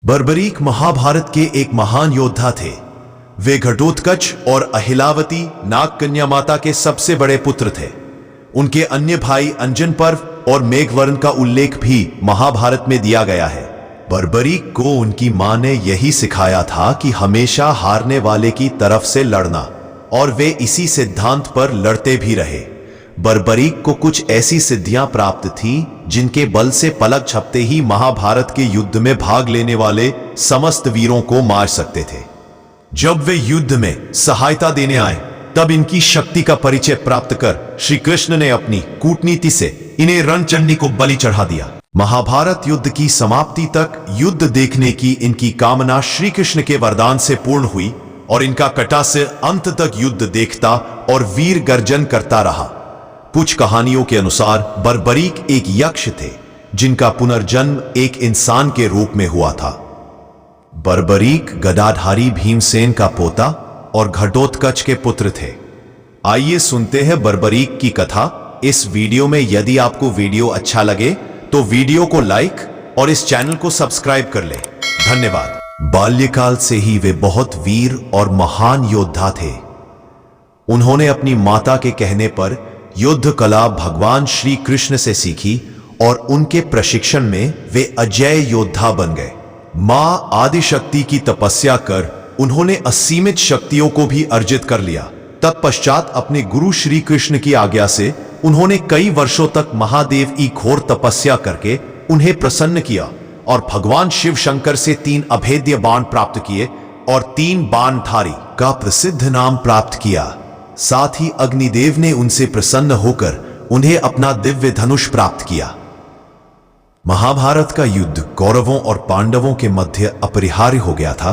बर्बरीक महाभारत के एक महान योद्धा थे। वे घटोत्कच और अहिलावती नागकन्या माता के सबसे बड़े पुत्र थे। उनके अन्य भाई अंजन पर्व और मेघवर्ण का उल्लेख भी महाभारत में दिया गया है। बर्बरीक को उनकी मां ने यही सिखाया था कि हमेशा हारने वाले की तरफ से लड़ना, और वे इसी सिद्धांत पर लड़ते भी रहे। बर्बरीक को कुछ ऐसी सिद्धियां प्राप्त थी जिनके बल से पलक झपते ही महाभारत के युद्ध में भाग लेने वाले समस्त वीरों को मार सकते थे। जब वे युद्ध में सहायता देने आए तब इनकी शक्ति का परिचय प्राप्त कर श्री कृष्ण ने अपनी कूटनीति से इन्हें रणचंडी को बलि चढ़ा दिया। महाभारत युद्ध की समाप्ति तक युद्ध देखने की इनकी कामना श्री कृष्ण के वरदान से पूर्ण हुई और इनका कटा से अंत तक युद्ध देखता और वीर गर्जन करता रहा। कुछ कहानियों के अनुसार बर्बरीक एक यक्ष थे जिनका पुनर्जन्म एक इंसान के रूप में हुआ था। बर्बरीक गदाधारी भीमसेन का पोता और घटोत्कच के पुत्र थे। आइए सुनते हैं बर्बरीक की कथा इस वीडियो में। यदि आपको वीडियो अच्छा लगे तो वीडियो को लाइक और इस चैनल को सब्सक्राइब कर लें। धन्यवाद। बाल्यकाल से ही वे बहुत वीर और महान योद्धा थे। उन्होंने अपनी माता के कहने पर युद्ध कला भगवान श्री कृष्ण से सीखी और उनके प्रशिक्षण में वे अजेय योद्धा बन गए। मां आदिशक्ति की तपस्या कर उन्होंने असीमित शक्तियों को भी अर्जित कर लिया। तत्पश्चात अपने गुरु श्री कृष्ण की आज्ञा से उन्होंने कई वर्षों तक महादेव की घोर तपस्या करके उन्हें प्रसन्न किया और भगवान शिव शंकर से 3 अभेद्य बाण प्राप्त किए और 3 बाणधारी का प्रसिद्ध नाम प्राप्त किया। साथ ही अग्निदेव ने उनसे प्रसन्न होकर उन्हें अपना दिव्य धनुष प्राप्त किया। महाभारत का युद्ध कौरवों और पांडवों के मध्य अपरिहार्य हो गया था।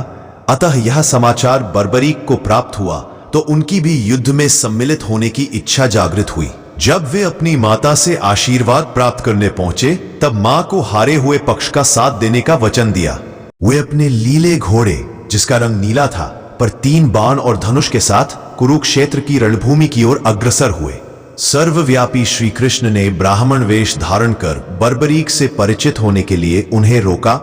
अतः यह समाचार बर्बरीक को प्राप्त हुआ तो उनकी भी युद्ध में सम्मिलित होने की इच्छा जागृत हुई। जब वे अपनी माता से आशीर्वाद प्राप्त करने पहुंचे तब मां को हारे हुए पक्ष का साथ देने का वचन दिया। वे अपने लीले घोड़े, जिसका रंग नीला था, पर 3 बाण और धनुष के साथ कुरुक्षेत्र की रणभूमि की ओर अग्रसर हुए। सर्वव्यापी श्री कृष्ण ने ब्राह्मण वेश धारण कर बर्बरीक से परिचित होने के लिए उन्हें रोका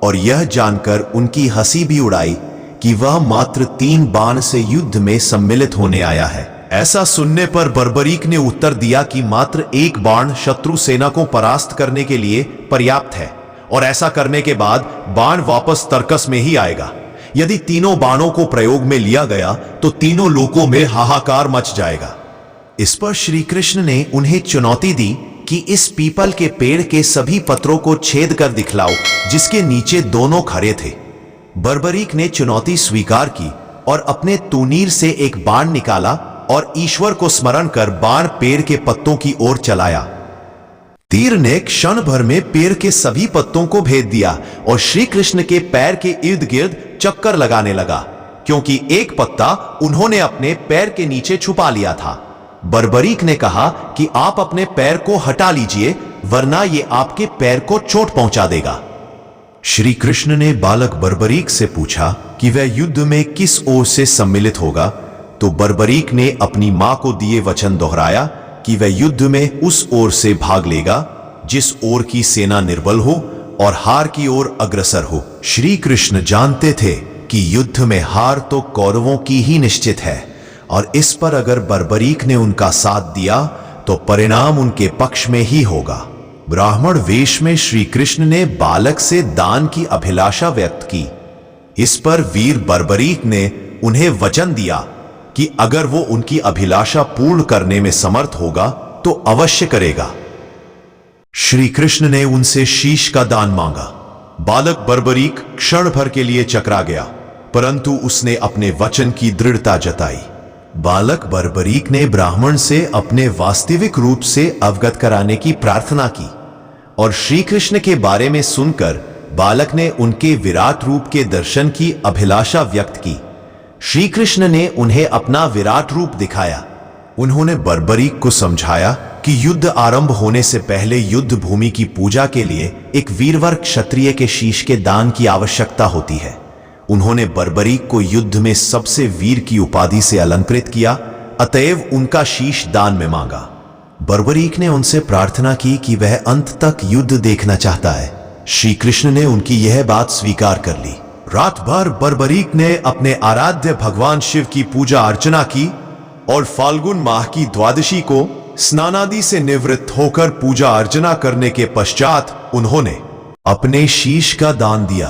और यह जानकर उनकी हंसी भी उड़ाई कि वह मात्र 3 बाण से युद्ध में सम्मिलित होने आया है। ऐसा सुनने पर बर्बरीक ने उत्तर दिया कि मात्र 1 बाण शत्रु सेना को परास्त करने के लिए पर्याप्त है और ऐसा करने के बाद बाण वापस तर्कस में ही आएगा। यदि तीनों बाणों को प्रयोग में लिया गया तो तीनों लोकों में हाहाकार मच जाएगा। इस पर श्री कृष्ण ने उन्हें चुनौती दी कि इस पीपल के पेड़ के सभी पत्रों को छेद कर दिखलाओ जिसके नीचे दोनों खड़े थे। बर्बरीक ने चुनौती स्वीकार की और अपने तूनीर से एक बाण निकाला और ईश्वर को स्मरण कर बाण पेड़ के पत्तों की ओर चलाया। तीर ने क्षण भर में पेड़ के सभी पत्तों को भेद दिया और श्री कृष्ण के पैर के इर्द गिर्द चक्कर लगाने लगा, क्योंकि एक पत्ता उन्होंने अपने पैर के नीचे छुपा लिया था। बर्बरीक ने कहा कि आप अपने पैर को हटा लीजिए वरना ये आपके पैर को चोट पहुंचा देगा। श्री कृष्ण ने बालक बर्बरीक से पूछा कि वह युद्ध में किस ओर से सम्मिलित होगा, तो बर्बरीक ने अपनी मां को दिए वचन दोहराया कि वह युद्ध में उस ओर से भाग लेगा जिस ओर की सेना निर्बल हो और हार की ओर अग्रसर हो। श्री कृष्ण जानते थे कि युद्ध में हार तो कौरवों की ही निश्चित है और इस पर अगर बर्बरीक ने उनका साथ दिया तो परिणाम उनके पक्ष में ही होगा। ब्राह्मण वेश में श्री कृष्ण ने बालक से दान की अभिलाषा व्यक्त की। इस पर वीर बर्बरीक ने उन्हें वचन दिया कि अगर वो उनकी अभिलाषा पूर्ण करने में समर्थ होगा तो अवश्य करेगा। श्री कृष्ण ने उनसे शीश का दान मांगा। बालक बर्बरीक क्षण भर के लिए चकरा गया, परंतु उसने अपने वचन की दृढ़ता जताई। बालक बर्बरीक ने ब्राह्मण से अपने वास्तविक रूप से अवगत कराने की प्रार्थना की और श्री कृष्ण के बारे में सुनकर बालक ने उनके विराट रूप के दर्शन की अभिलाषा व्यक्त की। श्री कृष्ण ने उन्हें अपना विराट रूप दिखाया। उन्होंने बर्बरीक को समझाया कि युद्ध आरंभ होने से पहले युद्ध भूमि की पूजा के लिए एक वीरवर क्षत्रिय के शीश के दान की आवश्यकता होती है। उन्होंने बर्बरीक को युद्ध में सबसे वीर की उपाधि से अलंकृत किया, अतएव उनका शीश दान में मांगा। बर्बरीक ने उनसे प्रार्थना की कि वह अंत तक युद्ध देखना चाहता है। श्री कृष्ण ने उनकी यह बात स्वीकार कर ली। रात भर बर्बरीक ने अपने आराध्य भगवान शिव की पूजा अर्चना की और फाल्गुन माह की द्वादशी को स्नानादि से निवृत्त होकर पूजा अर्चना करने के पश्चात उन्होंने अपने शीश का दान दिया।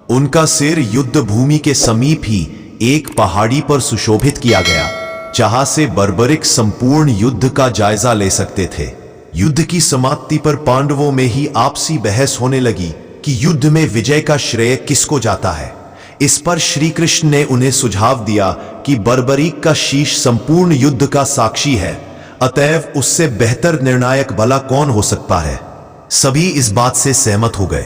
उनका सिर युद्ध भूमि के समीप ही एक पहाड़ी पर सुशोभित किया गया, जहां से बर्बरिक संपूर्ण युद्ध का जायजा ले सकते थे। युद्ध की समाप्ति पर पांडवों में ही आपसी बहस होने लगी कि युद्ध में विजय का श्रेय किसको जाता है। इस पर श्री कृष्ण ने उन्हें सुझाव दिया कि बर्बरीक का शीश संपूर्ण युद्ध का साक्षी है, अतएव उससे बेहतर निर्णायक भला कौन हो सकता है। सभी इस बात से सहमत हो गए।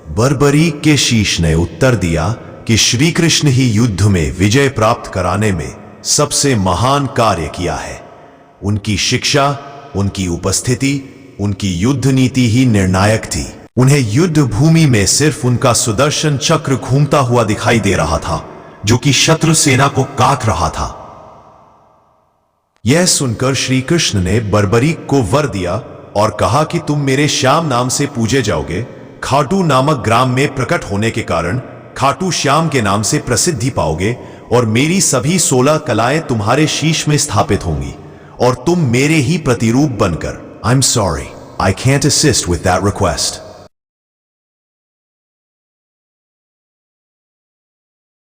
बर्बरीक के शीश ने उत्तर दिया कि श्री कृष्ण ही युद्ध में विजय प्राप्त कराने में सबसे महान कार्य किया है। उनकी शिक्षा, उनकी उपस्थिति, उनकी युद्ध नीति ही निर्णायक थी। उन्हें युद्ध भूमि में सिर्फ उनका सुदर्शन चक्र घूमता हुआ दिखाई दे रहा था, जो कि शत्रु सेना को काट रहा था। यह सुनकर श्री कृष्ण ने बर्बरीक को वर दिया और कहा कि तुम मेरे श्याम नाम से पूजे जाओगे। खाटू नामक ग्राम में प्रकट होने के कारण खाटू श्याम के नाम से प्रसिद्धि पाओगे और मेरी सभी 16 कलाएं तुम्हारे शीश में स्थापित होंगी और तुम मेरे ही प्रतिरूप बनकर। I am sorry, I can't assist with that request.